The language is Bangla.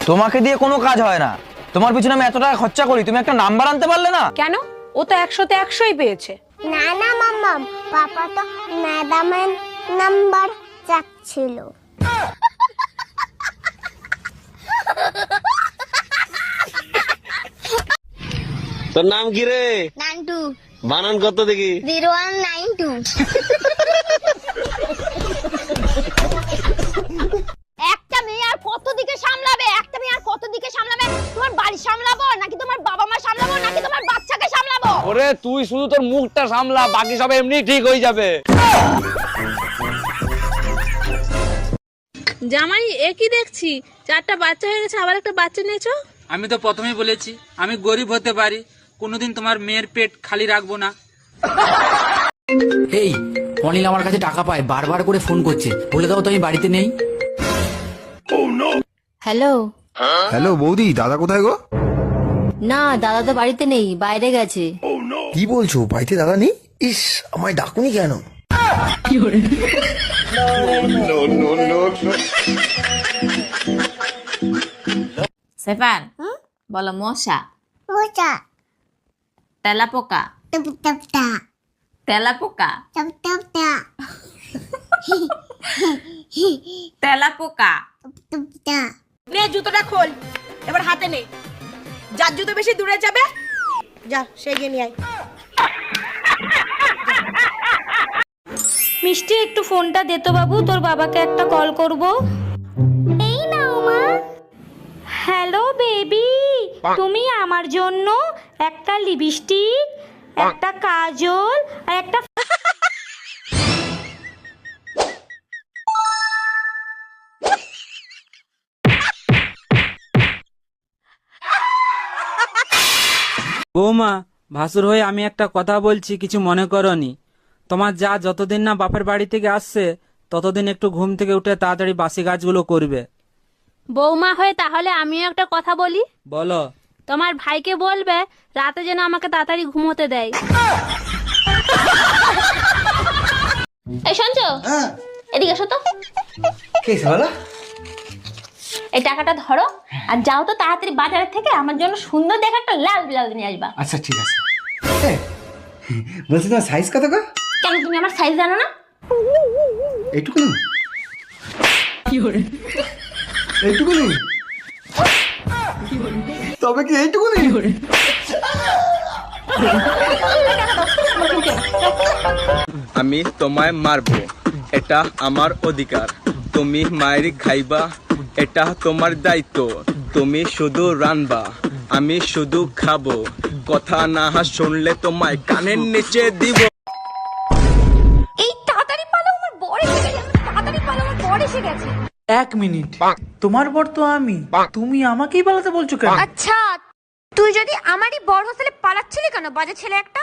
তোমাকে দিয়ে কোনো কাজ হয় না, তোমার পিছনে আমি এত টাকা খরচা করি, তুমি একটা নাম্বার আনতে পারলে না? কেন? ও তো 100-তে 100ই পেয়েছে। না না মাম্মা, পাপা তো ম্যাডামের নাম্বার চাচ্ছিল। তোর নাম কি রে? নান্টু। বানান কত দেখি? 0192। একটা মেয়ে আর কত দিকে সামলাবে? একটা মেয়ে আর কত দিকে সামলাবে? তোমার বাড়ি সামলাবো নাকি তোমার বাবা মা সামলাবো নাকি তোমার বাচ্চাকে সামলাবো? ওরে তুই শুধু তোর মুখটা সামলা, বাকি সব এমনি ঠিক হয়ে যাবে। জামাই একই দেখছি, 4টা বাচ্চা হয়ে গেছে, আবার একটা বাচ্চা নিয়েছো। আমি তো প্রথমেই বলেছি আমি গরিব হতে পারি, কোনোদিন তোমার মেয়ের পেট খালি রাখবো না। এই অনিল আমার কাছে টাকা পায়, বারবার করে ফোন করছে, বলে দাও তো আমি বাড়িতে নেই। হ্যালো। হ্যালো বৌদি, দাদা কোথায় গো? না, দাদা তো বাড়িতে নেই, বাইরে গেছে। কি বলছো, বাড়িতে দাদা নেই? ইস, আমায় ডাকুনি কেন? সেফান বলো মশা, মোচা। তেলাপোকা, টপ টপ টা। তেলাপোকা, টপ টপ টা। তেলাপোকা। টপ টপ টা। নে জুতোটা খোল, এবার হাতে নে। যার জুতো বেশি দূরে যাবে, যা সে গিয়ে নিয়ে আয়। মিষ্টি, একটু ফোনটা দে তো বাবু, তোর বাবাকে একটা কল করব। এই নাও মা। হ্যালো বেবি, তুমি আমার জন্য একটা লিপস্টিক, একটা কাজল আর একটা বৌমা, ভাসুর হয়ে আমি একটা কথা বলছি, কিছু মনে করনি। তোমার যা যতদিন না বাপের বাড়ি থেকে আসছে ততদিন একটু ঘুম থেকে উঠে তাড়াতাড়ি বাসি কাজগুলো করবে। বৌমা হয়ে তাহলে আমিও একটা কথা বলি। বলো। তোমার ভাইকে বলবে রাতে যেন আমাকে তাড়াতাড়ি ঘুমোতে দেয়। এই শুনছো? এদিকে এসো তো। কেসে বলো? এই টাকাটা ধরো আর যাও তো তাড়াতাড়ি বাজারের থেকে আমার জন্য সুন্দর দেখে একটা লাল ব্লাউজ নিয়ে আসবা। আচ্ছা ঠিক আছে। বলছি তোমার সাইজ কত গো? কেন তুমি আমার সাইজ জানো না? এইটুকু এইটুকু তবে কি এইটুকু আমি তোমায় মারবো, এটা আমার অধিকার। তুমি মায়ের খাইবা, এটা তোমার দায়িত্ব। তুমি শুধু রানবা, আমি শুধু খাবো। কথা না শুনলে তোমায় কানের নিচে দিব। এই তাড়াতাড়ি পালো, আমার বর এসে গেছে। তাড়াতাড়ি পালো, আমার বর এসে গেছে। 1 মিনিট, তোমার বর তো আমি, তুমি আমাকেই পালাতে বলছো কেন? আচ্ছা, তুই যদি আমারই বর হোস্টেলে পালাচ্ছিলি কেন, বাজে ছেলে একটা?